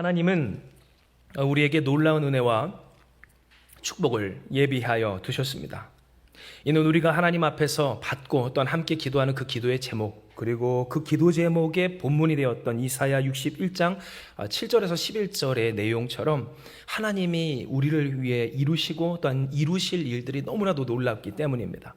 하나님은 우리에게 놀라운 은혜와 축복을 예비하여 두셨습니다. 이는 우리가 하나님 앞에서 받고 또한 함께 기도하는 그 기도의 제목, 그리고 그 기도 제목의 본문이 되었던 이사야 61장 7절에서 11절의 내용처럼 하나님이 우리를 위해 이루시고 또한 이루실 일들이 너무나도 놀랍기 때문입니다.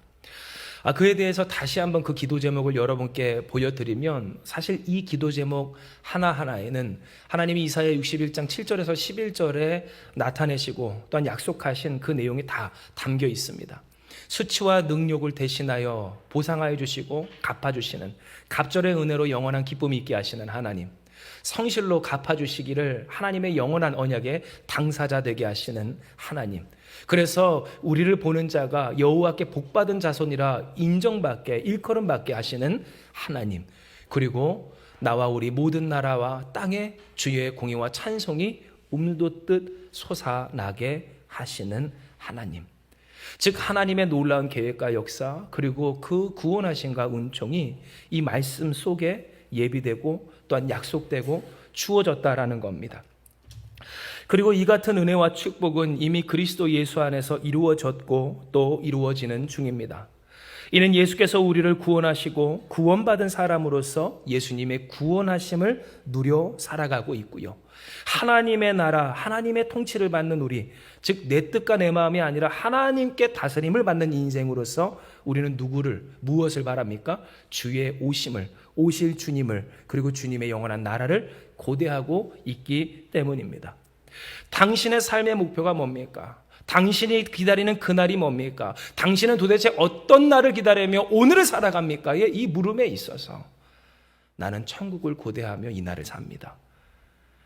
그에 대해서 다시 한번 그 기도 제목을 여러분께 보여드리면, 사실 이 기도 제목 하나하나에는 하나님이 이사야 61장 7절에서 11절에 나타내시고 또한 약속하신 그 내용이 다 담겨 있습니다. 수치와 능욕을 대신하여 보상하여 주시고 갚아주시는, 갑절의 은혜로 영원한 기쁨이 있게 하시는 하나님, 성실로 갚아주시기를 하나님의 영원한 언약의 당사자 되게 하시는 하나님, 그래서 우리를 보는 자가 여호와께 복받은 자손이라 인정받게, 일컬음받게 하시는 하나님, 그리고 나와 우리 모든 나라와 땅에 주의 공의와 찬송이 움돋듯 솟아나게 하시는 하나님, 즉 하나님의 놀라운 계획과 역사, 그리고 그 구원하심과 은총이 이 말씀 속에 예비되고 또한 약속되고 주어졌다라는 겁니다. 그리고 이 같은 은혜와 축복은 이미 그리스도 예수 안에서 이루어졌고 또 이루어지는 중입니다. 이는 예수께서 우리를 구원하시고 구원받은 사람으로서 예수님의 구원하심을 누려 살아가고 있고요. 하나님의 나라, 하나님의 통치를 받는 우리, 즉 내 뜻과 내 마음이 아니라 하나님께 다스림을 받는 인생으로서 우리는 무엇을 바랍니까? 주의 오심을, 오실 주님을, 그리고 주님의 영원한 나라를 고대하고 있기 때문입니다. 당신의 삶의 목표가 뭡니까? 당신이 기다리는 그날이 뭡니까? 당신은 도대체 어떤 날을 기다리며 오늘을 살아갑니까? 이 물음에 있어서 나는 천국을 고대하며 이 날을 삽니다.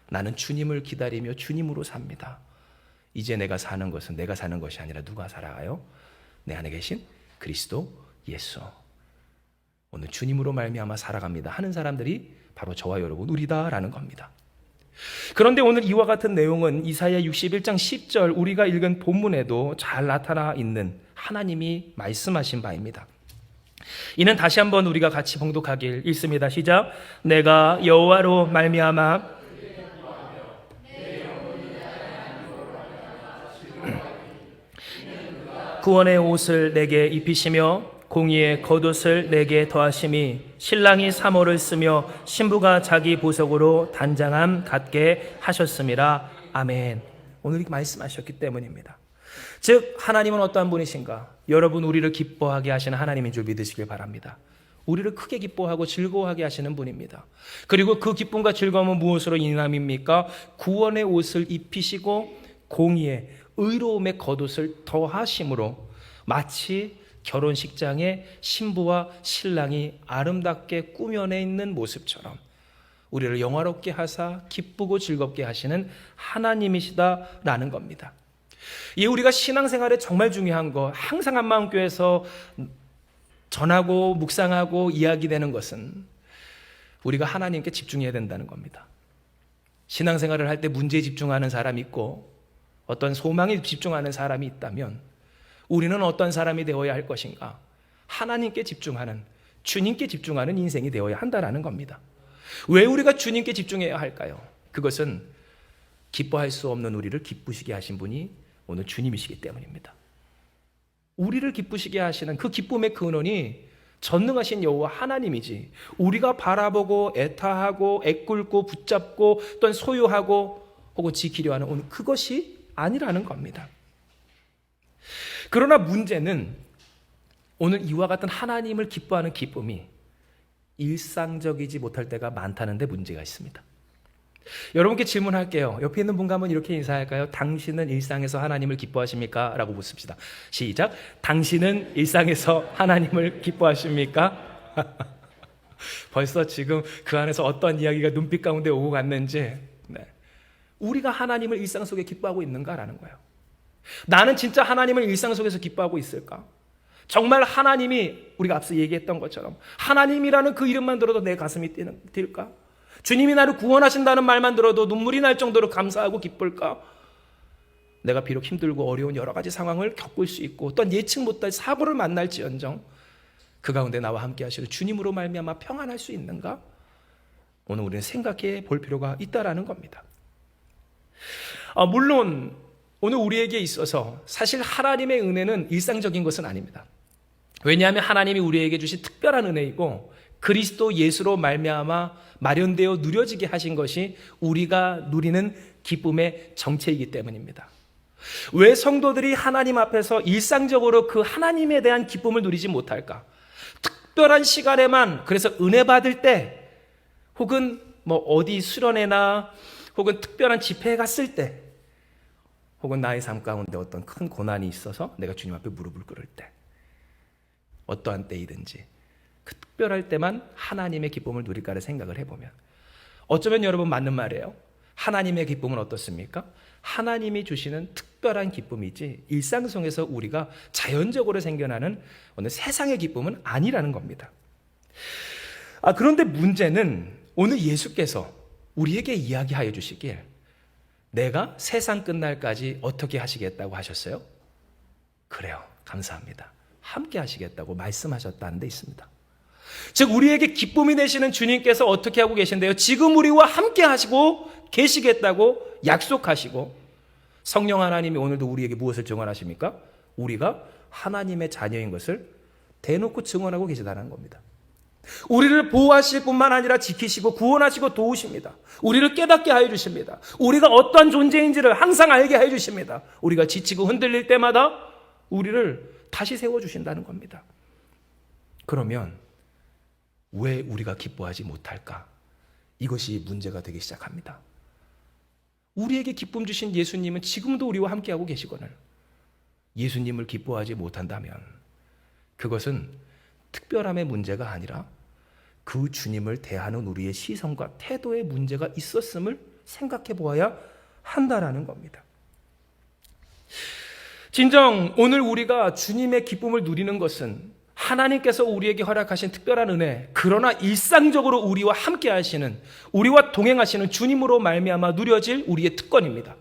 나는 주님을 기다리며 주님으로 삽니다. 이제 내가 사는 것은 내가 사는 것이 아니라 누가 살아가요? 내 안에 계신 그리스도 예수. 오늘 주님으로 말미암아 살아갑니다 하는 사람들이 바로 저와 여러분 우리다라는 겁니다. 그런데 오늘 이와 같은 내용은 이사야 61장 10절 우리가 읽은 본문에도 잘 나타나 있는 하나님이 말씀하신 바입니다. 이는 다시 한번 우리가 같이 봉독하길 읽습니다. 시작. 내가 여호와로 말미암아 구원의 옷을 내게 입히시며 공의의 겉옷을 내게 더하심이 신랑이 사모를 쓰며 신부가 자기 보석으로 단장함 갖게 하셨음이라. 아멘. 오늘 이렇게 말씀하셨기 때문입니다. 즉 하나님은 어떠한 분이신가? 여러분, 우리를 기뻐하게 하시는 하나님인 줄 믿으시길 바랍니다. 우리를 크게 기뻐하고 즐거워하게 하시는 분입니다. 그리고 그 기쁨과 즐거움은 무엇으로 인함입니까? 구원의 옷을 입히시고 공의의, 의로움의 겉옷을 더하심으로, 마치 결혼식장에 신부와 신랑이 아름답게 꾸며내 있는 모습처럼 우리를 영화롭게 하사 기쁘고 즐겁게 하시는 하나님이시다라는 겁니다. 우리가 신앙생활에 정말 중요한 거, 항상 한마음교회에서 전하고 묵상하고 이야기되는 것은 우리가 하나님께 집중해야 된다는 겁니다. 신앙생활을 할 때 문제에 집중하는 사람이 있고 어떤 소망에 집중하는 사람이 있다면 우리는 어떤 사람이 되어야 할 것인가? 하나님께 집중하는, 주님께 집중하는 인생이 되어야 한다는 겁니다. 왜 우리가 주님께 집중해야 할까요? 그것은 기뻐할 수 없는 우리를 기쁘시게 하신 분이 오늘 주님이시기 때문입니다. 우리를 기쁘시게 하시는 그 기쁨의 근원이 전능하신 여호와 하나님이지, 우리가 바라보고 애타하고 애꿀고 붙잡고 또는 소유하고 혹은 지키려 하는 오늘 그것이 아니라는 겁니다. 그러나 문제는 오늘 이와 같은 하나님을 기뻐하는 기쁨이 일상적이지 못할 때가 많다는 데 문제가 있습니다. 여러분께 질문할게요. 옆에 있는 분과 한번 이렇게 인사할까요? 당신은 일상에서 하나님을 기뻐하십니까? 라고 묻습시다. 시작. 당신은 일상에서 하나님을 기뻐하십니까? 벌써 지금 그 안에서 어떤 이야기가 눈빛 가운데 오고 갔는지, 우리가 하나님을 일상 속에 기뻐하고 있는가라는 거예요. 나는 진짜 하나님을 일상 속에서 기뻐하고 있을까? 정말 하나님이 우리가 앞서 얘기했던 것처럼 하나님이라는 그 이름만 들어도 내 가슴이 뛸까? 주님이 나를 구원하신다는 말만 들어도 눈물이 날 정도로 감사하고 기쁠까? 내가 비록 힘들고 어려운 여러 가지 상황을 겪을 수 있고 또한 예측 못할 사고를 만날지언정 그 가운데 나와 함께 하시는 주님으로 말미암아 평안할 수 있는가? 오늘 우리는 생각해 볼 필요가 있다라는 겁니다. 물론 오늘 우리에게 있어서 사실 하나님의 은혜는 일상적인 것은 아닙니다. 왜냐하면 하나님이 우리에게 주신 특별한 은혜이고 그리스도 예수로 말미암아 마련되어 누려지게 하신 것이 우리가 누리는 기쁨의 정체이기 때문입니다. 왜 성도들이 하나님 앞에서 일상적으로 그 하나님에 대한 기쁨을 누리지 못할까? 특별한 시간에만, 그래서 은혜 받을 때 혹은 어디 수련회나 혹은 특별한 집회에 갔을 때 혹은 나의 삶 가운데 어떤 큰 고난이 있어서 내가 주님 앞에 무릎을 꿇을 때, 어떠한 때이든지 그 특별할 때만 하나님의 기쁨을 누릴까를 생각을 해보면 어쩌면 여러분 맞는 말이에요. 하나님의 기쁨은 어떻습니까? 하나님이 주시는 특별한 기쁨이지 일상 속에서 우리가 자연적으로 생겨나는 어느 세상의 기쁨은 아니라는 겁니다. 그런데 문제는 오늘 예수께서 우리에게 이야기하여 주시길 내가 세상 끝날까지 어떻게 하시겠다고 하셨어요? 그래요. 감사합니다. 함께 하시겠다고 말씀하셨다는 데 있습니다. 즉 우리에게 기쁨이 되시는 주님께서 어떻게 하고 계신데요? 지금 우리와 함께 하시고 계시겠다고 약속하시고 성령 하나님이 오늘도 우리에게 무엇을 증언하십니까? 우리가 하나님의 자녀인 것을 대놓고 증언하고 계시다는 겁니다. 우리를 보호하실 뿐만 아니라 지키시고 구원하시고 도우십니다. 우리를 깨닫게 하여 주십니다. 우리가 어떠한 존재인지를 항상 알게 하여 주십니다. 우리가 지치고 흔들릴 때마다 우리를 다시 세워주신다는 겁니다. 그러면 왜 우리가 기뻐하지 못할까? 이것이 문제가 되기 시작합니다. 우리에게 기쁨 주신 예수님은 지금도 우리와 함께하고 계시거늘 예수님을 기뻐하지 못한다면 그것은 특별함의 문제가 아니라 그 주님을 대하는 우리의 시선과 태도의 문제가 있었음을 생각해 보아야 한다라는 겁니다. 진정 오늘 우리가 주님의 기쁨을 누리는 것은 하나님께서 우리에게 허락하신 특별한 은혜, 그러나 일상적으로 우리와 함께 하시는, 우리와 동행하시는 주님으로 말미암아 누려질 우리의 특권입니다.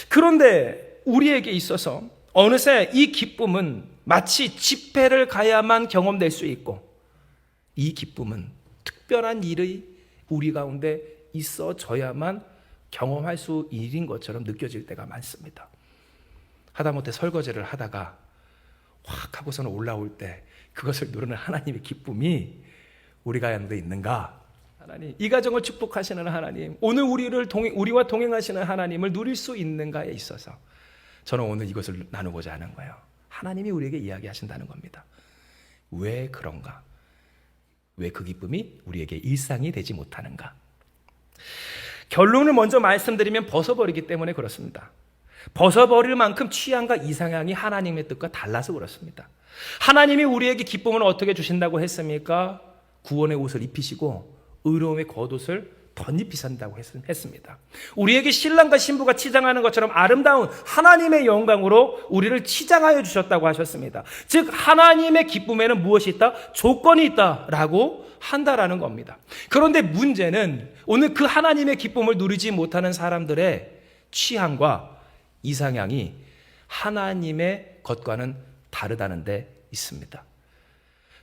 그런데 우리에게 있어서 어느새 이 기쁨은 마치 집회를 가야만 경험될 수 있고 이 기쁨은 특별한 일이 우리 가운데 있어져야만 경험할 수 일인 것처럼 느껴질 때가 많습니다. 하다못해 설거지를 하다가 확 하고서는 올라올 때 그것을 누르는 하나님의 기쁨이 우리 가운데 있는가? 하나님, 이 가정을 축복하시는 하나님, 오늘 우리와 동행하시는 하나님을 누릴 수 있는가에 있어서 저는 오늘 이것을 나누고자 하는 거예요. 하나님이 우리에게 이야기하신다는 겁니다. 왜 그런가? 왜 그 기쁨이 우리에게 일상이 되지 못하는가? 결론을 먼저 말씀드리면 벗어버리기 때문에 그렇습니다. 벗어버릴 만큼 취향과 이상향이 하나님의 뜻과 달라서 그렇습니다. 하나님이 우리에게 기쁨을 어떻게 주신다고 했습니까? 구원의 옷을 입히시고 의로움의 겉옷을 덧입히신다고 했습니다. 우리에게 신랑과 신부가 치장하는 것처럼 아름다운 하나님의 영광으로 우리를 치장하여 주셨다고 하셨습니다. 즉 하나님의 기쁨에는 무엇이 있다? 조건이 있다라고 한다라는 겁니다. 그런데 문제는 오늘 그 하나님의 기쁨을 누리지 못하는 사람들의 취향과 이상향이 하나님의 것과는 다르다는 데 있습니다.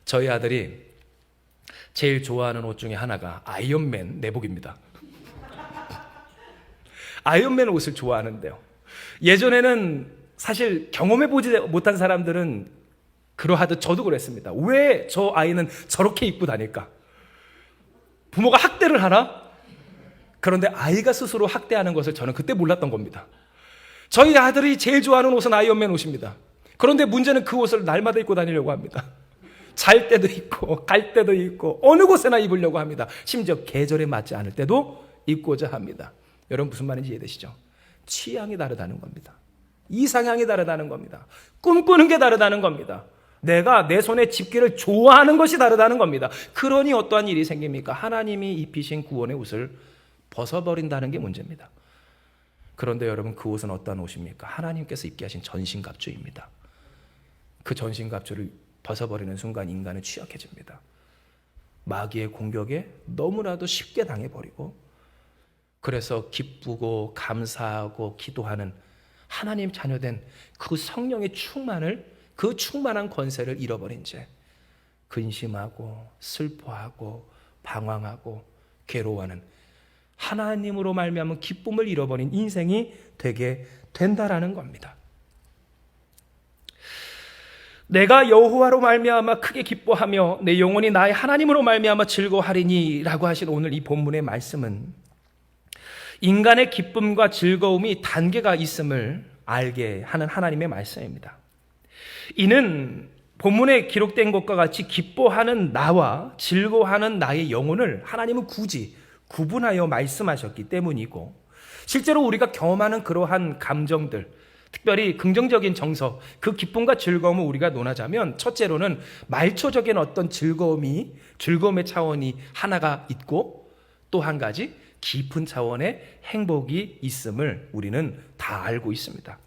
저희 아들이 제일 좋아하는 옷 중에 하나가 아이언맨 내복입니다. 아이언맨 옷을 좋아하는데요. 예전에는 사실 경험해보지 못한 사람들은 그러하듯 저도 그랬습니다. 왜 저 아이는 저렇게 입고 다닐까? 부모가 학대를 하나? 그런데 아이가 스스로 학대하는 것을 저는 그때 몰랐던 겁니다. 저희 아들이 제일 좋아하는 옷은 아이언맨 옷입니다. 그런데 문제는 그 옷을 날마다 입고 다니려고 합니다. 잘 때도 입고 갈 때도 입고 어느 곳에나 입으려고 합니다. 심지어 계절에 맞지 않을 때도 입고자 합니다. 여러분 무슨 말인지 이해되시죠? 취향이 다르다는 겁니다. 이상향이 다르다는 겁니다. 꿈꾸는 게 다르다는 겁니다. 내가 내 손에 집기를 좋아하는 것이 다르다는 겁니다. 그러니 어떠한 일이 생깁니까? 하나님이 입히신 구원의 옷을 벗어버린다는 게 문제입니다. 그런데 여러분 그 옷은 어떠한 옷입니까? 하나님께서 입게 하신 전신갑주입니다. 그 전신갑주를 벗어버리는 순간 인간은 취약해집니다. 마귀의 공격에 너무나도 쉽게 당해버리고 그래서 기쁘고 감사하고 기도하는 하나님 자녀된 그 성령의 그 충만한 권세를 잃어버린 채 근심하고 슬퍼하고 방황하고 괴로워하는 하나님으로 말미암은 기쁨을 잃어버린 인생이 되게 된다라는 겁니다. 내가 여호와로 말미암아 크게 기뻐하며 내 영혼이 나의 하나님으로 말미암아 즐거워하리니라고 하신 오늘 이 본문의 말씀은 인간의 기쁨과 즐거움이 단계가 있음을 알게 하는 하나님의 말씀입니다. 이는 본문에 기록된 것과 같이 기뻐하는 나와 즐거워하는 나의 영혼을 하나님은 굳이 구분하여 말씀하셨기 때문이고, 실제로 우리가 경험하는 그러한 감정들, 특별히 긍정적인 정서, 그 기쁨과 즐거움을 우리가 논하자면 첫째로는 말초적인 어떤 즐거움의 차원이 하나가 있고, 또 한 가지 깊은 차원의 행복이 있음을 우리는 다 알고 있습니다.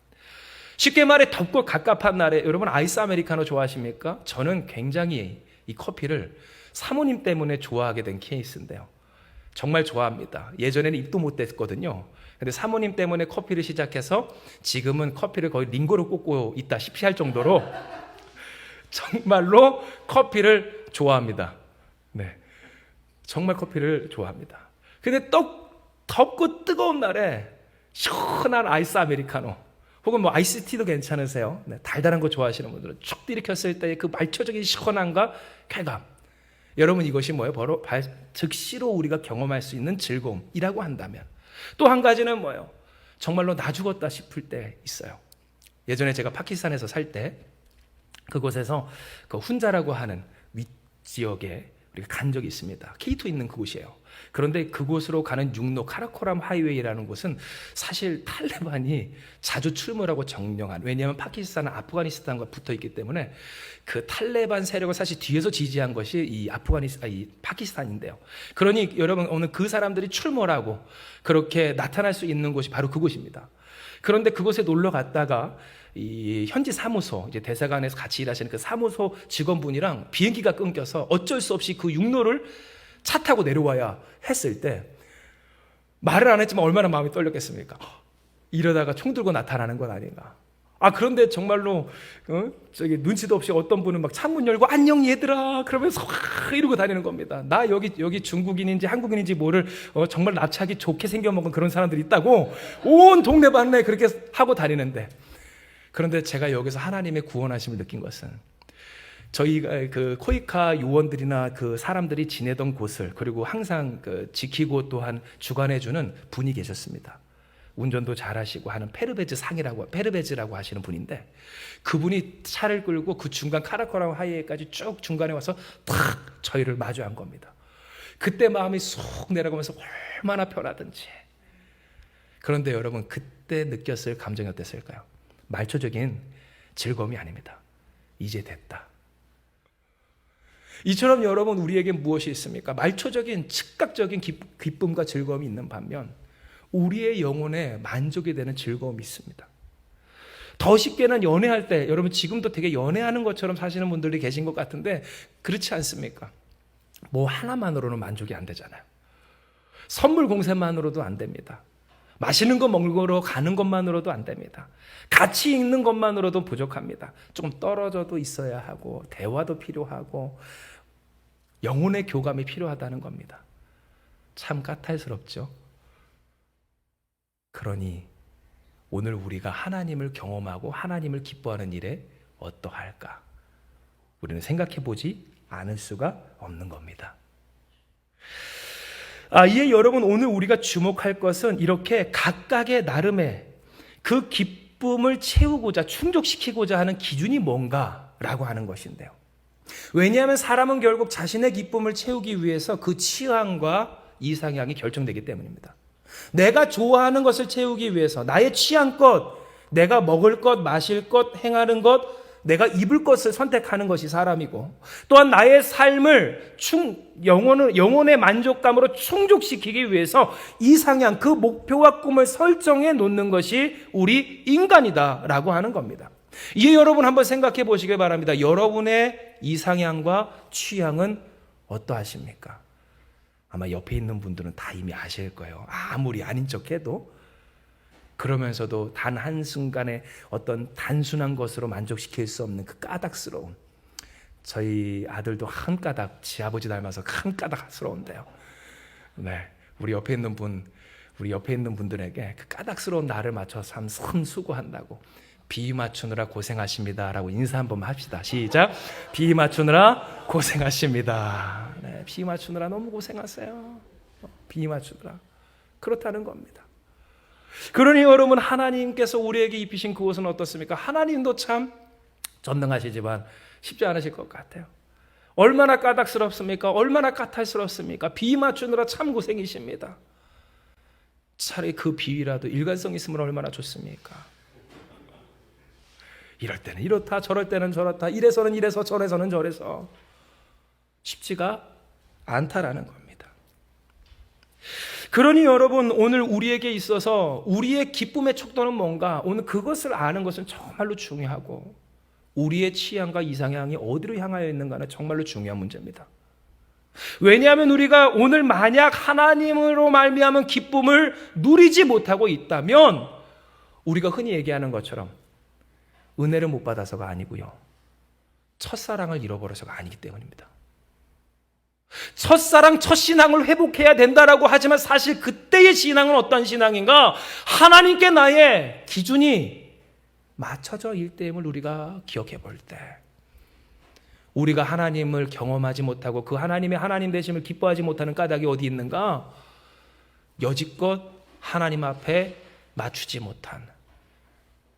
쉽게 말해 덥고 갑갑한 날에 여러분 아이스 아메리카노 좋아하십니까? 저는 굉장히 이 커피를 사모님 때문에 좋아하게 된 케이스인데요. 정말 좋아합니다. 예전에는 입도 못 댔거든요. 근데 사모님 때문에 커피를 시작해서 지금은 커피를 거의 링고로 꽂고 있다시피 할 정도로 정말로 커피를 좋아합니다. 네, 정말 커피를 좋아합니다. 근데 덥고 뜨거운 날에 시원한 아이스 아메리카노 혹은 뭐 아이스티도 괜찮으세요? 네, 달달한 거 좋아하시는 분들은 쭉 들이켰을 때의 그 말초적인 시원함과 쾌감, 여러분 이것이 뭐예요? 바로 즉시로 우리가 경험할 수 있는 즐거움이라고 한다면, 또 한 가지는 뭐예요? 정말로 나 죽었다 싶을 때 있어요. 예전에 제가 파키스탄에서 살 때 그곳에서 그 훈자라고 하는 윗지역에 우리가 간 적이 있습니다. K2 있는 그곳이에요. 그런데 그곳으로 가는 육로 카라코람 하이웨이라는 곳은 사실 탈레반이 자주 출몰하고 정령한, 왜냐하면 파키스탄은 아프가니스탄과 붙어 있기 때문에 그 탈레반 세력을 사실 뒤에서 지지한 것이 이 파키스탄인데요. 그러니 여러분 오늘 그 사람들이 출몰하고 그렇게 나타날 수 있는 곳이 바로 그곳입니다. 그런데 그곳에 놀러 갔다가 이 현지 사무소, 이제 대사관에서 같이 일하시는 그 사무소 직원분이랑 비행기가 끊겨서 어쩔 수 없이 그 육로를 차 타고 내려와야 했을 때 말을 안 했지만 얼마나 마음이 떨렸겠습니까? 이러다가 총 들고 나타나는 건 아닌가. 그런데 정말로 눈치도 없이 어떤 분은 막 창문 열고 안녕 얘들아 그러면서 이러고 다니는 겁니다. 나 여기 중국인인지 한국인인지 모를 정말 납치하기 좋게 생겨먹은 그런 사람들이 있다고 온 동네방네 그렇게 하고 다니는데, 그런데 제가 여기서 하나님의 구원하심을 느낀 것은 저희가 그 코이카 요원들이나 그 사람들이 지내던 곳을 그리고 항상 지키고 또한 주관해주는 분이 계셨습니다. 운전도 잘하시고 하는 페르베즈라고 하시는 분인데, 그분이 차를 끌고 그 중간 카라코람 하이웨이까지 쭉 중간에 와서 탁 저희를 마주한 겁니다. 그때 마음이 쏙 내려가면서 얼마나 편하든지. 그런데 여러분 그때 느꼈을 감정이 어땠을까요? 말초적인 즐거움이 아닙니다. 이제 됐다. 이처럼 여러분 우리에게 무엇이 있습니까? 말초적인 즉각적인 기쁨과 즐거움이 있는 반면 우리의 영혼에 만족이 되는 즐거움이 있습니다. 더 쉽게는 연애할 때, 여러분 지금도 되게 연애하는 것처럼 사시는 분들이 계신 것 같은데 그렇지 않습니까? 뭐 하나만으로는 만족이 안 되잖아요. 선물 공세만으로도 안 됩니다. 맛있는 거 먹으러 가는 것만으로도 안 됩니다. 같이 있는 것만으로도 부족합니다. 조금 떨어져도 있어야 하고 대화도 필요하고 영혼의 교감이 필요하다는 겁니다. 참 까탈스럽죠? 그러니 오늘 우리가 하나님을 경험하고 하나님을 기뻐하는 일에 어떠할까? 우리는 생각해 보지 않을 수가 없는 겁니다. 이에 여러분 오늘 우리가 주목할 것은 이렇게 각각의 나름의 그 기쁨을 채우고자 충족시키고자 하는 기준이 뭔가라고 하는 것인데요. 왜냐하면 사람은 결국 자신의 기쁨을 채우기 위해서 그 취향과 이상향이 결정되기 때문입니다. 내가 좋아하는 것을 채우기 위해서 나의 취향껏 내가 먹을 것, 마실 것, 행하는 것, 내가 입을 것을 선택하는 것이 사람이고, 또한 나의 삶을 영혼의 만족감으로 충족시키기 위해서 이상향, 그 목표와 꿈을 설정해 놓는 것이 우리 인간이다라고 하는 겁니다. 이에 여러분 한번 생각해 보시길 바랍니다. 여러분의 이상향과 취향은 어떠하십니까? 아마 옆에 있는 분들은 다 이미 아실 거예요. 아무리 아닌 척해도. 그러면서도 단 한순간에 어떤 단순한 것으로 만족시킬 수 없는 그 까닭스러움. 저희 아들도 한 까닭, 지 아버지 닮아서 한 까닭스러운데요. 네, 우리 옆에 있는 분들에게 그 까닭스러운 나를 맞춰서 참 수고한다고, 비 맞추느라 고생하십니다라고 인사 한번 합시다. 시작. 비 맞추느라 고생하십니다. 네, 비 맞추느라 너무 고생하세요. 비 맞추느라. 그렇다는 겁니다. 그러니 여러분, 하나님께서 우리에게 입히신 그것은 어떻습니까? 하나님도 참 전능하시지만 쉽지 않으실 것 같아요. 얼마나 까닭스럽습니까? 얼마나 까탈스럽습니까? 비 맞추느라 참 고생이십니다. 차라리 그 비위라도 일관성 있으면 얼마나 좋습니까? 이럴 때는 이렇다, 저럴 때는 저렇다, 이래서는 이래서 저래서는 저래서 쉽지가 않다라는 겁니다. 그러니 여러분, 오늘 우리에게 있어서 우리의 기쁨의 척도는 뭔가, 오늘 그것을 아는 것은 정말로 중요하고, 우리의 취향과 이상향이 어디로 향하여 있는가는 정말로 중요한 문제입니다. 왜냐하면 우리가 오늘 만약 하나님으로 말미암은 기쁨을 누리지 못하고 있다면, 우리가 흔히 얘기하는 것처럼 은혜를 못 받아서가 아니고요, 첫사랑을 잃어버려서가 아니기 때문입니다. 첫사랑, 첫신앙을 회복해야 된다라고 하지만 사실 그때의 신앙은 어떤 신앙인가? 하나님께 나의 기준이 맞춰져 있음을 우리가 기억해 볼 때, 우리가 하나님을 경험하지 못하고 그 하나님의 하나님 되심을 기뻐하지 못하는 까닭이 어디 있는가? 여지껏 하나님 앞에 맞추지 못한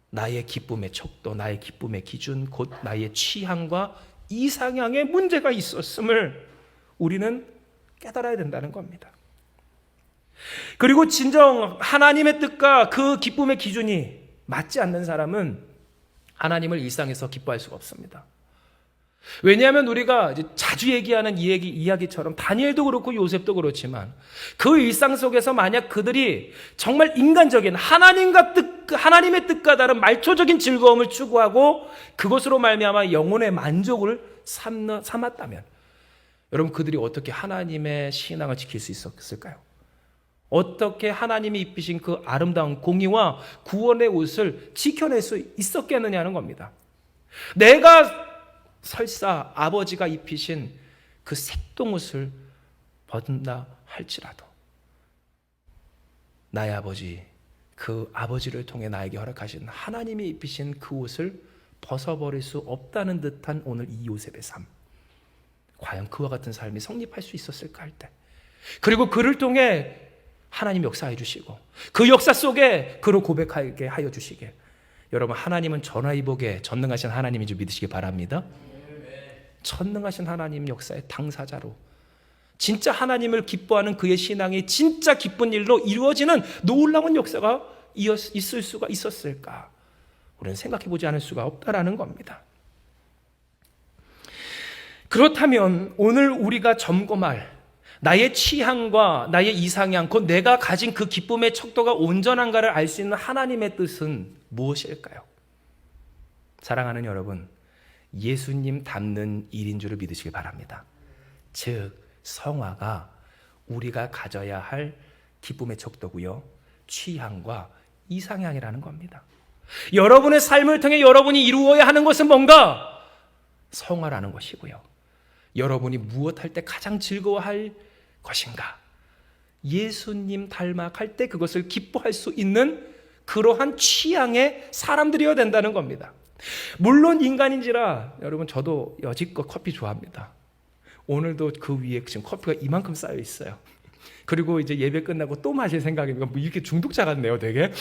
나의 기쁨의 척도, 나의 기쁨의 기준, 곧 나의 취향과 이상향에 문제가 있었음을 우리는 깨달아야 된다는 겁니다. 그리고 진정 하나님의 뜻과 그 기쁨의 기준이 맞지 않는 사람은 하나님을 일상에서 기뻐할 수가 없습니다. 왜냐하면 우리가 이제 자주 얘기하는 이야기처럼 다니엘도 그렇고 요셉도 그렇지만, 그 일상 속에서 만약 그들이 정말 인간적인 하나님의 뜻과 다른 말초적인 즐거움을 추구하고 그것으로 말미암아 영혼의 만족을 삼았다면, 여러분, 그들이 어떻게 하나님의 신앙을 지킬 수 있었을까요? 어떻게 하나님이 입히신 그 아름다운 공의와 구원의 옷을 지켜낼 수 있었겠느냐는 겁니다. 내가 설사 아버지가 입히신 그 색동옷을 벗는다 할지라도 나의 아버지, 그 아버지를 통해 나에게 허락하신 하나님이 입히신 그 옷을 벗어버릴 수 없다는 듯한 오늘 이 요셉의 삶, 과연 그와 같은 삶이 성립할 수 있었을까 할 때, 그리고 그를 통해 하나님 역사해 주시고 그 역사 속에 그를 고백하게 하여 주시게, 여러분, 하나님은 전화위복에 전능하신 하나님인 줄 믿으시기 바랍니다. 전능하신 하나님 역사의 당사자로, 진짜 하나님을 기뻐하는 그의 신앙이 진짜 기쁜 일로 이루어지는 놀라운 역사가 있을 수가 있었을까? 우리는 생각해 보지 않을 수가 없다라는 겁니다. 그렇다면 오늘 우리가 점검할 나의 취향과 나의 이상향, 곧 내가 가진 그 기쁨의 척도가 온전한가를 알 수 있는 하나님의 뜻은 무엇일까요? 사랑하는 여러분, 예수님 닮는 일인 줄을 믿으시기 바랍니다. 즉, 성화가 우리가 가져야 할 기쁨의 척도고요, 취향과 이상향이라는 겁니다. 여러분의 삶을 통해 여러분이 이루어야 하는 것은 뭔가? 성화라는 것이고요, 여러분이 무엇 할 때 가장 즐거워할 것인가? 예수님 닮아갈 때 그것을 기뻐할 수 있는 그러한 취향의 사람들이어야 된다는 겁니다. 물론 인간인지라 여러분, 저도 여지껏 커피 좋아합니다. 오늘도 그 위에 지금 커피가 이만큼 쌓여 있어요. 그리고 이제 예배 끝나고 또 마실 생각이니까 뭐 이렇게 중독자 같네요, 되게.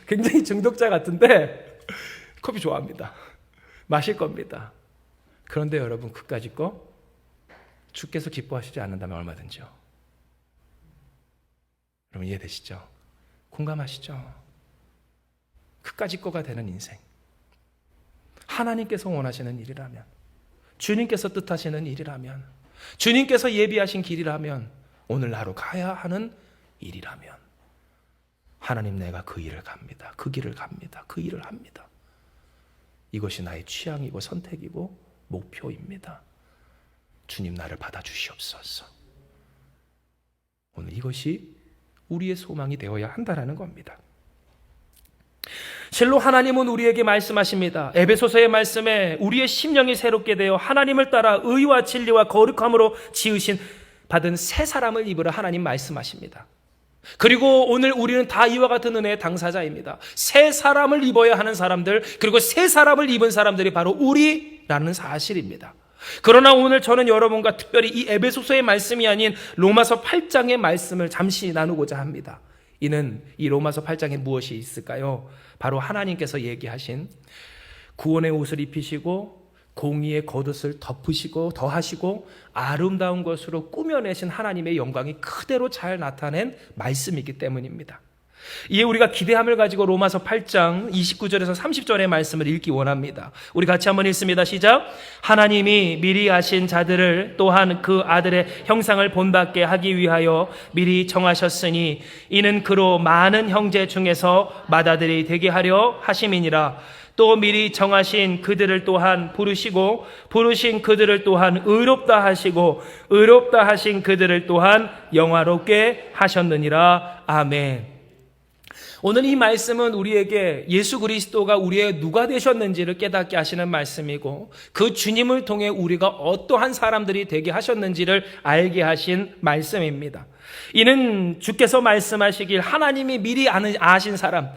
굉장히 중독자 같은데 커피 좋아합니다. 마실 겁니다. 그런데 여러분, 그까짓 거 주께서 기뻐하시지 않는다면 얼마든지요. 여러분, 이해되시죠? 공감하시죠? 그까짓 거가 되는 인생, 하나님께서 원하시는 일이라면, 주님께서 뜻하시는 일이라면, 주님께서 예비하신 길이라면, 오늘 나로 가야 하는 일이라면, 하나님, 내가 그 일을 갑니다. 그 길을 갑니다. 그 일을 합니다. 이것이 나의 취향이고 선택이고 목표입니다. 주님, 나를 받아주시옵소서. 오늘 이것이 우리의 소망이 되어야 한다는 겁니다. 실로 하나님은 우리에게 말씀하십니다. 에베소서의 말씀에 우리의 심령이 새롭게 되어 하나님을 따라 의와 진리와 거룩함으로 지으신 받은 새 사람을 입으라 하나님 말씀하십니다. 그리고 오늘 우리는 다 이와 같은 은혜의 당사자입니다. 새 사람을 입어야 하는 사람들, 그리고 새 사람을 입은 사람들이 바로 우리라는 사실입니다. 그러나 오늘 저는 여러분과 특별히 이 에베소서의 말씀이 아닌 로마서 8장의 말씀을 잠시 나누고자 합니다. 이는 이 로마서 8장에 무엇이 있을까요? 바로 하나님께서 얘기하신 구원의 옷을 입히시고 공의의 겉옷을 덮으시고 더하시고 아름다운 것으로 꾸며내신 하나님의 영광이 그대로 잘 나타낸 말씀이기 때문입니다. 이에 우리가 기대함을 가지고 로마서 8장 29절에서 30절의 말씀을 읽기 원합니다. 우리 같이 한번 읽습니다. 시작. 하나님이 미리 아신 자들을 또한 그 아들의 형상을 본받게 하기 위하여 미리 정하셨으니 이는 그로 많은 형제 중에서 맏아들이 되게 하려 하심이니라. 또 미리 정하신 그들을 또한 부르시고 부르신 그들을 또한 의롭다 하시고 의롭다 하신 그들을 또한 영화롭게 하셨느니라. 아멘. 오늘 이 말씀은 우리에게 예수 그리스도가 우리의 누가 되셨는지를 깨닫게 하시는 말씀이고 그 주님을 통해 우리가 어떠한 사람들이 되게 하셨는지를 알게 하신 말씀입니다. 이는 주께서 말씀하시길 하나님이 미리 아신 사람,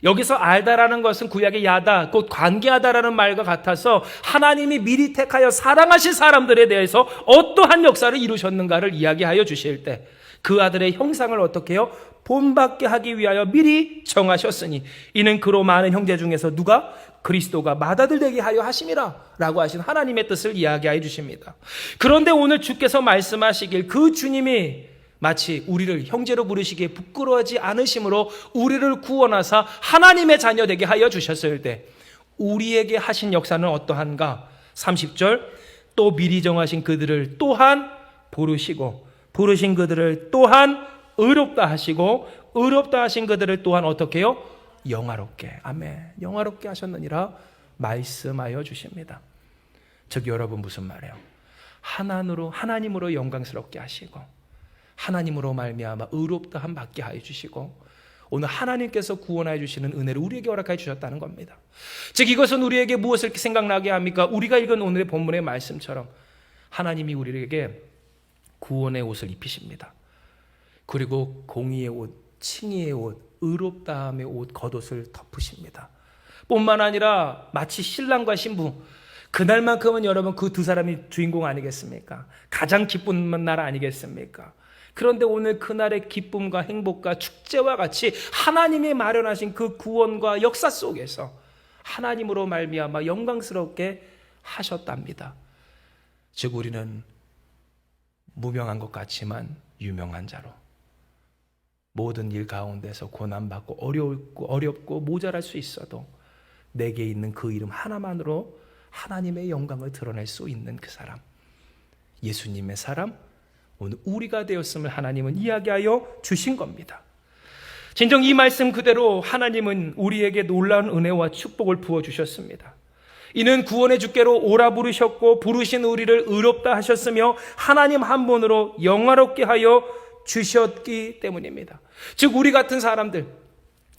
여기서 알다라는 것은 구약의 야다, 곧 관계하다라는 말과 같아서 하나님이 미리 택하여 사랑하신 사람들에 대해서 어떠한 역사를 이루셨는가를 이야기하여 주실 때 그 아들의 형상을 어떻게 해요? 본받게 하기 위하여 미리 정하셨으니 이는 그로 많은 형제 중에서 누가? 그리스도가 맏아들 되게 하여 하심이라 라고 하신 하나님의 뜻을 이야기하여 주십니다. 그런데 오늘 주께서 말씀하시길 그 주님이 마치 우리를 형제로 부르시기에 부끄러워하지 않으심으로 우리를 구원하사 하나님의 자녀 되게 하여 주셨을 때 우리에게 하신 역사는 어떠한가? 30절 또 미리 정하신 그들을 또한 부르시고 부르신 그들을 또한 의롭다 하시고 의롭다 하신 그들을 또한 어떻게 해요? 영화롭게. 아멘. 영화롭게 하셨느니라 말씀하여 주십니다. 즉 여러분 무슨 말이에요? 하나님으로 영광스럽게 하시고 하나님으로 말미암아 의롭다함 받게 하여 주시고 오늘 하나님께서 구원하여 주시는 은혜를 우리에게 허락하여 주셨다는 겁니다. 즉 이것은 우리에게 무엇을 생각나게 합니까? 우리가 읽은 오늘의 본문의 말씀처럼 하나님이 우리에게 구원의 옷을 입히십니다. 그리고 공의의 옷, 칭의의 옷, 의롭다함의 옷, 겉옷을 덮으십니다. 뿐만 아니라 마치 신랑과 신부, 그날만큼은 여러분 그 두 사람이 주인공 아니겠습니까? 가장 기쁜 날 아니겠습니까? 그런데 오늘 그날의 기쁨과 행복과 축제와 같이 하나님이 마련하신 그 구원과 역사 속에서 하나님으로 말미암아 영광스럽게 하셨답니다. 즉 우리는 무명한 것 같지만 유명한 자로 모든 일 가운데서 고난받고 어렵고 모자랄 수 있어도 내게 있는 그 이름 하나만으로 하나님의 영광을 드러낼 수 있는 그 사람, 예수님의 사람, 오늘 우리가 되었음을 하나님은 이야기하여 주신 겁니다. 진정 이 말씀 그대로 하나님은 우리에게 놀라운 은혜와 축복을 부어주셨습니다. 이는 구원의 주께로 오라 부르셨고 부르신 우리를 의롭다 하셨으며 하나님 한 분으로 영화롭게 하여 주셨기 때문입니다. 즉 우리 같은 사람들,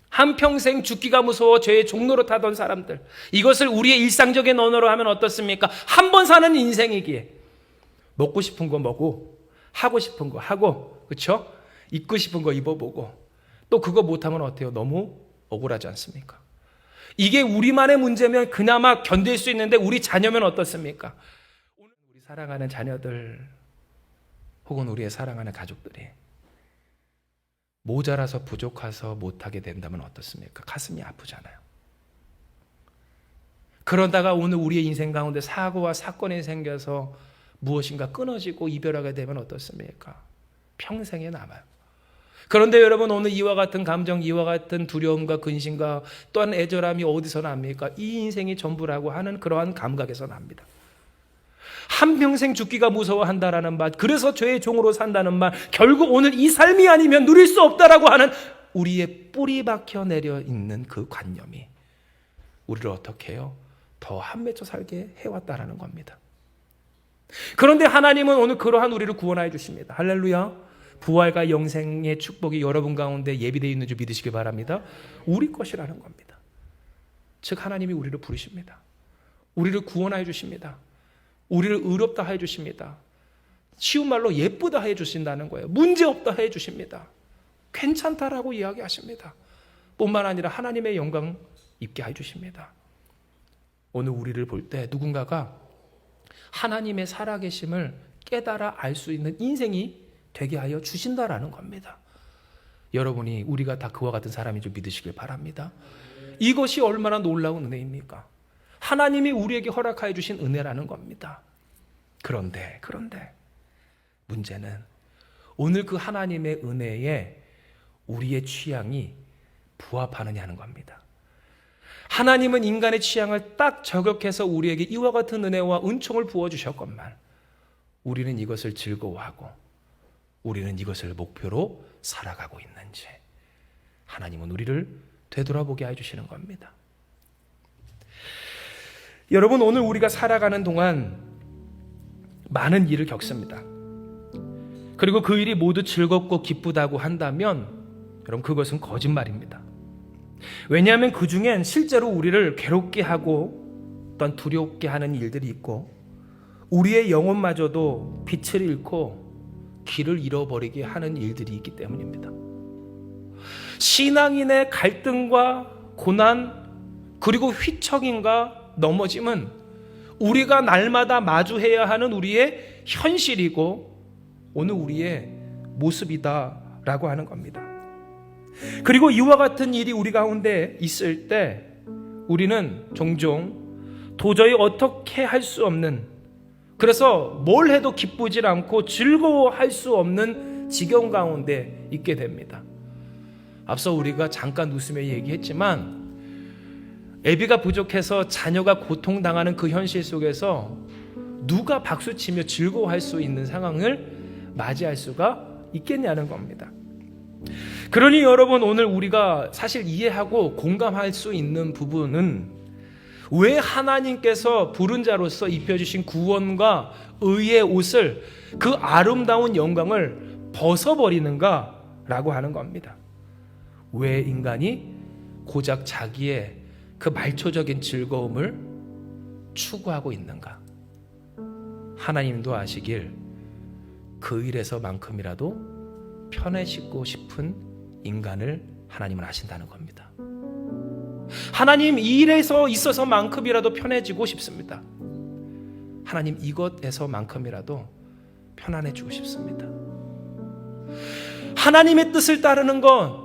한평생 죽기가 무서워 죄의 종로로 타던 사람들, 이것을 우리의 일상적인 언어로 하면 어떻습니까? 한 번 사는 인생이기에 먹고 싶은 거 먹고 하고 싶은 거 하고, 그렇죠? 입고 싶은 거 입어보고 또 그거 못하면 어때요? 너무 억울하지 않습니까? 이게 우리만의 문제면 그나마 견딜 수 있는데 우리 자녀면 어떻습니까? 우리 사랑하는 자녀들 혹은 우리의 사랑하는 가족들이 모자라서 부족해서 못하게 된다면 어떻습니까? 가슴이 아프잖아요. 그러다가 오늘 우리의 인생 가운데 사고와 사건이 생겨서 무엇인가 끊어지고 이별하게 되면 어떻습니까? 평생에 남아요. 그런데 여러분 오늘 이와 같은 감정, 이와 같은 두려움과 근심과 또한 애절함이 어디서 납니까? 이 인생이 전부라고 하는 그러한 감각에서 납니다. 한평생 죽기가 무서워한다라는 말, 그래서 죄의 종으로 산다는 말, 결국 오늘 이 삶이 아니면 누릴 수 없다라고 하는 우리의 뿌리 박혀 내려 있는 그 관념이 우리를 어떻게 해요? 더 한맺혀 살게 해왔다라는 겁니다. 그런데 하나님은 오늘 그러한 우리를 구원하여 주십니다. 할렐루야. 부활과 영생의 축복이 여러분 가운데 예비되어 있는 줄 믿으시기 바랍니다. 우리 것이라는 겁니다. 즉 하나님이 우리를 부르십니다. 우리를 구원하여 주십니다. 우리를 의롭다 하여 주십니다. 쉬운 말로 예쁘다 해주신다는 거예요. 문제없다 해주십니다. 괜찮다라고 이야기하십니다. 뿐만 아니라 하나님의 영광 입게 해주십니다. 오늘 우리를 볼 때 누군가가 하나님의 살아계심을 깨달아 알 수 있는 인생이 되게 하여 주신다라는 겁니다. 여러분이 우리가 다 그와 같은 사람인 줄 믿으시길 바랍니다. 이것이 얼마나 놀라운 은혜입니까? 하나님이 우리에게 허락하여 주신 은혜라는 겁니다. 그런데 문제는 오늘 그 하나님의 은혜에 우리의 취향이 부합하느냐는 겁니다. 하나님은 인간의 취향을 딱 저격해서 우리에게 이와 같은 은혜와 은총을 부어주셨건만 우리는 이것을 즐거워하고 우리는 이것을 목표로 살아가고 있는지 하나님은 우리를 되돌아보게 해주시는 겁니다. 여러분, 오늘 우리가 살아가는 동안 많은 일을 겪습니다. 그리고 그 일이 모두 즐겁고 기쁘다고 한다면 여러분, 그것은 거짓말입니다. 왜냐하면 그 중엔 실제로 우리를 괴롭게 하고 또한 두렵게 하는 일들이 있고 우리의 영혼마저도 빛을 잃고 길을 잃어버리게 하는 일들이 있기 때문입니다. 신앙인의 갈등과 고난 그리고 휘청임과 넘어짐은 우리가 날마다 마주해야 하는 우리의 현실이고 오늘 우리의 모습이다라고 하는 겁니다. 그리고 이와 같은 일이 우리 가운데 있을 때 우리는 종종 도저히 어떻게 할 수 없는, 그래서 뭘 해도 기쁘질 않고 즐거워할 수 없는 지경 가운데 있게 됩니다. 앞서 우리가 잠깐 웃으며 얘기했지만 애비가 부족해서 자녀가 고통당하는 그 현실 속에서 누가 박수치며 즐거워할 수 있는 상황을 맞이할 수가 있겠냐는 겁니다. 그러니 여러분, 오늘 우리가 사실 이해하고 공감할 수 있는 부분은 왜 하나님께서 부른 자로서 입혀주신 구원과 의의 옷을, 그 아름다운 영광을 벗어버리는가라고 하는 겁니다. 왜 인간이 고작 자기의 그 말초적인 즐거움을 추구하고 있는가? 하나님도 아시길 그 일에서만큼이라도 편해지고 싶은 인간을 하나님은 아신다는 겁니다. 하나님 이 일에서 있어서만큼이라도 편해지고 싶습니다. 하나님 이것에서만큼이라도 편안해지고 싶습니다. 하나님의 뜻을 따르는 건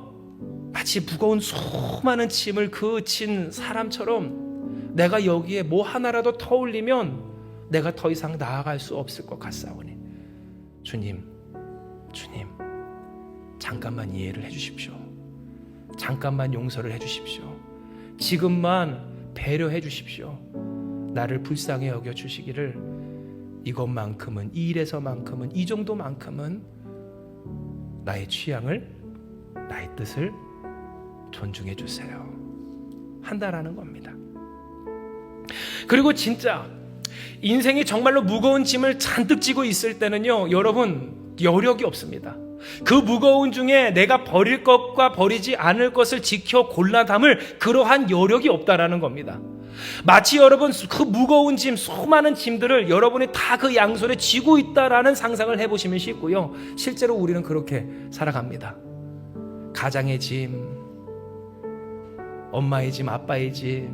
마치 무거운 수많은 짐을 진 사람처럼 내가 여기에 뭐 하나라도 더 올리면 내가 더 이상 나아갈 수 없을 것 같사오니 주님 잠깐만 이해를 해주십시오. 잠깐만 용서를 해주십시오. 지금만 배려해 주십시오. 나를 불쌍히 여겨주시기를 이것만큼은, 이 일에서만큼은, 이 정도만큼은 나의 취향을, 나의 뜻을 존중해 주세요 한다라는 겁니다. 그리고 진짜 인생이 정말로 무거운 짐을 잔뜩 지고 있을 때는요, 여러분, 여력이 없습니다. 그 무거운 중에 내가 버릴 것과 버리지 않을 것을 지켜 골라 담을 그러한 여력이 없다라는 겁니다. 마치 여러분 그 무거운 짐, 수많은 짐들을 여러분이 다 그 양손에 쥐고 있다라는 상상을 해보시면 쉽고요, 실제로 우리는 그렇게 살아갑니다. 가장의 짐, 엄마의 짐, 아빠의 짐,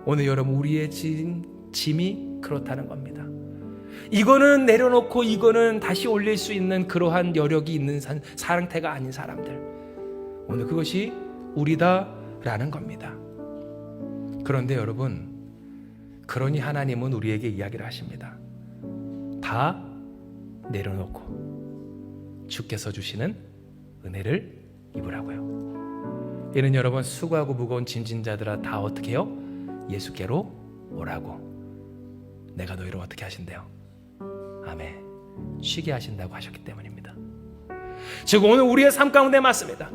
오늘 여러분 우리의 짐이 그렇다는 겁니다. 이거는 내려놓고 이거는 다시 올릴 수 있는 그러한 여력이 있는 상태가 아닌 사람들, 오늘 그것이 우리다라는 겁니다. 그런데 여러분, 그러니 하나님은 우리에게 이야기를 하십니다. 다 내려놓고 주께서 주시는 은혜를 입으라고요. 이는 여러분, 수고하고 무거운 짐진 자들아 다 어떻게 해요? 예수께로 오라고. 내가 너희를 어떻게 하신대요? 아멘. 쉬게 하신다고 하셨기 때문입니다. 즉 오늘 우리의 삶 가운데 맞습니다.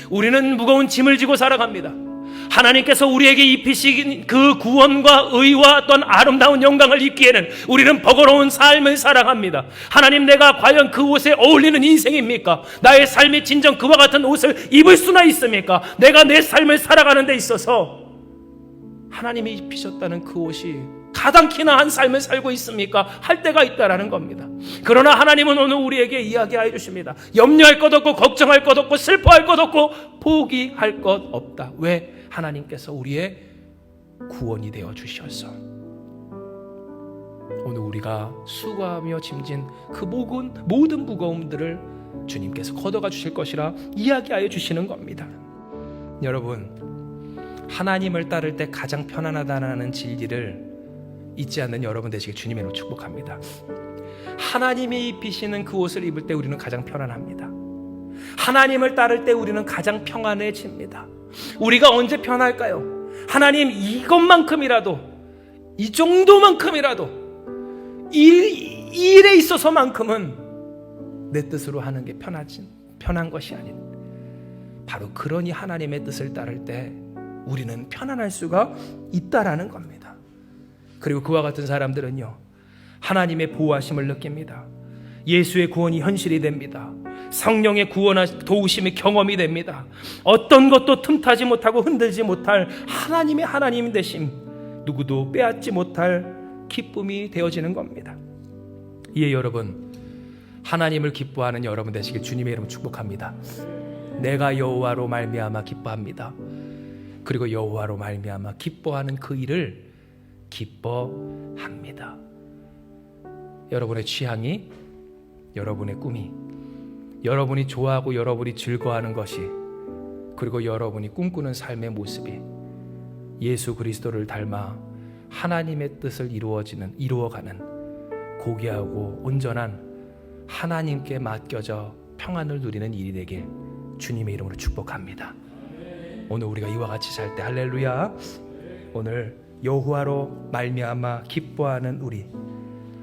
우리는 무거운 짐을 지고 살아갑니다. 하나님께서 우리에게 입히신 그 구원과 의와 또한 아름다운 영광을 입기에는 우리는 버거로운 삶을 살아갑니다. 하나님, 내가 과연 그 옷에 어울리는 인생입니까? 나의 삶이 진정 그와 같은 옷을 입을 수나 있습니까? 내가 내 삶을 살아가는 데 있어서 하나님이 입히셨다는 그 옷이 가당키나 한 삶을 살고 있습니까? 할 때가 있다라는 겁니다. 그러나 하나님은 오늘 우리에게 이야기해 주십니다. 염려할 것 없고 걱정할 것 없고 슬퍼할 것 없고 포기할 것 없다. 왜? 하나님께서 우리의 구원이 되어 주셔서. 오늘 우리가 수고하며 짐진 그 모든 무거움들을 주님께서 걷어가 주실 것이라 이야기하여 주시는 겁니다. 여러분, 하나님을 따를 때 가장 편안하다는 진리를 잊지 않는 여러분 되시길 주님의 이름으로 축복합니다. 하나님이 입히시는 그 옷을 입을 때 우리는 가장 편안합니다. 하나님을 따를 때 우리는 가장 평안해집니다. 우리가 언제 편할까요? 하나님 이것만큼이라도, 이 정도만큼이라도, 이 일에 있어서만큼은 내 뜻으로 하는 게 편한 것이 아닌, 바로 그러니 하나님의 뜻을 따를 때 우리는 편안할 수가 있다라는 겁니다. 그리고 그와 같은 사람들은요, 하나님의 보호하심을 느낍니다. 예수의 구원이 현실이 됩니다. 성령의 도우심의 경험이 됩니다. 어떤 것도 틈타지 못하고 흔들지 못할 하나님의 하나님 되심, 누구도 빼앗지 못할 기쁨이 되어지는 겁니다. 이에 여러분, 하나님을 기뻐하는 여러분 되시길 주님의 이름으로 축복합니다. 내가 여호와로 말미암아 기뻐합니다. 그리고 여호와로 말미암아 기뻐하는 그 일을 기뻐합니다. 여러분의 취향이, 여러분의 꿈이, 여러분이 좋아하고 여러분이 즐거워하는 것이, 그리고 여러분이 꿈꾸는 삶의 모습이 예수 그리스도를 닮아 하나님의 뜻을 이루어가는 고귀하고 온전한 하나님께 맡겨져 평안을 누리는 일이 되길 주님의 이름으로 축복합니다. 오늘 우리가 이와 같이 살 때 할렐루야, 오늘 여호와로 말미암아 기뻐하는 우리,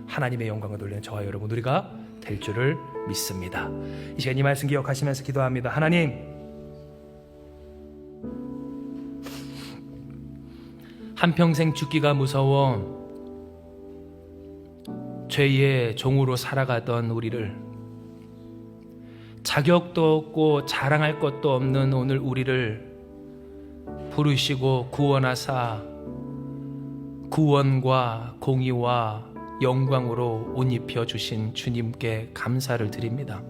하나님의 영광을 돌리는 저와 여러분 우리가 될 줄을 믿습니다. 이 시간 이 말씀 기억하시면서 기도합니다. 하나님, 한평생 죽기가 무서워 죄의 종으로 살아가던 우리를, 자격도 없고 자랑할 것도 없는 오늘 우리를 부르시고 구원하사 구원과 공의와 영광으로 옷 입혀 주신 주님께 감사를 드립니다.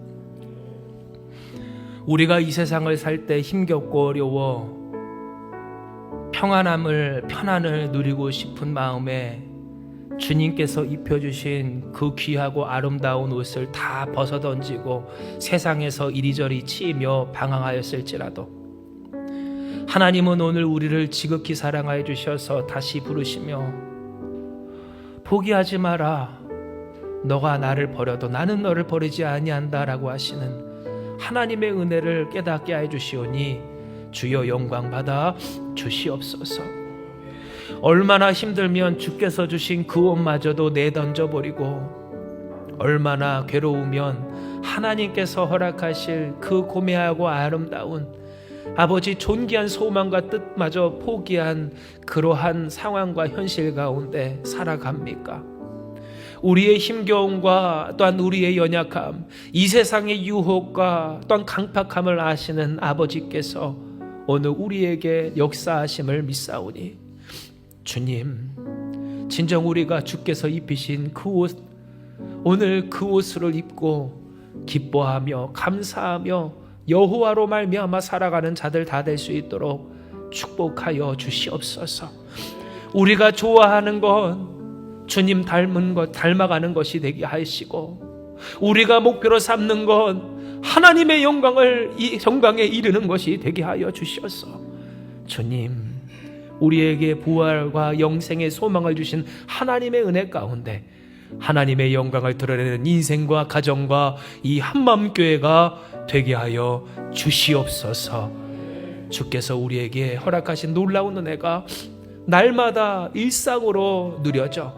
우리가 이 세상을 살 때 힘겹고 어려워 편안을 누리고 싶은 마음에 주님께서 입혀주신 그 귀하고 아름다운 옷을 다 벗어던지고 세상에서 이리저리 치이며 방황하였을지라도 하나님은 오늘 우리를 지극히 사랑하여 주셔서 다시 부르시며 포기하지 마라, 너가 나를 버려도 나는 너를 버리지 아니한다라고 하시는 하나님의 은혜를 깨닫게 해 주시오니 주여 영광 받아 주시옵소서. 얼마나 힘들면 주께서 주신 그 옷마저도 내던져버리고, 얼마나 괴로우면 하나님께서 허락하실 그 고매하고 아름다운 아버지 존귀한 소망과 뜻마저 포기한 그러한 상황과 현실 가운데 살아갑니까? 우리의 힘겨움과 또한 우리의 연약함, 이 세상의 유혹과 또한 강팍함을 아시는 아버지께서 오늘 우리에게 역사하심을 믿사오니 주님, 진정 우리가 주께서 입히신 그 옷, 오늘 그 옷을 입고 기뻐하며 감사하며 여호와로 말미암아 살아가는 자들 다 될 수 있도록 축복하여 주시옵소서. 우리가 좋아하는 건 주님 닮은 것, 닮아가는 것이 되게 하시고, 우리가 목표로 삼는 건 하나님의 영광에 이르는 것이 되게 하여 주시옵소서. 주님, 우리에게 부활과 영생의 소망을 주신 하나님의 은혜 가운데 하나님의 영광을 드러내는 인생과 가정과 이 한마음교회가 되게 하여 주시옵소서. 주께서 우리에게 허락하신 놀라운 은혜가 날마다 일상으로 누려져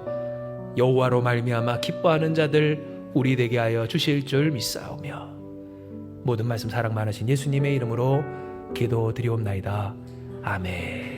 여호와로 말미암아 기뻐하는 자들 우리 되게 하여 주실 줄 믿사오며 모든 말씀 사랑 많으신 예수님의 이름으로 기도드리옵나이다. 아멘.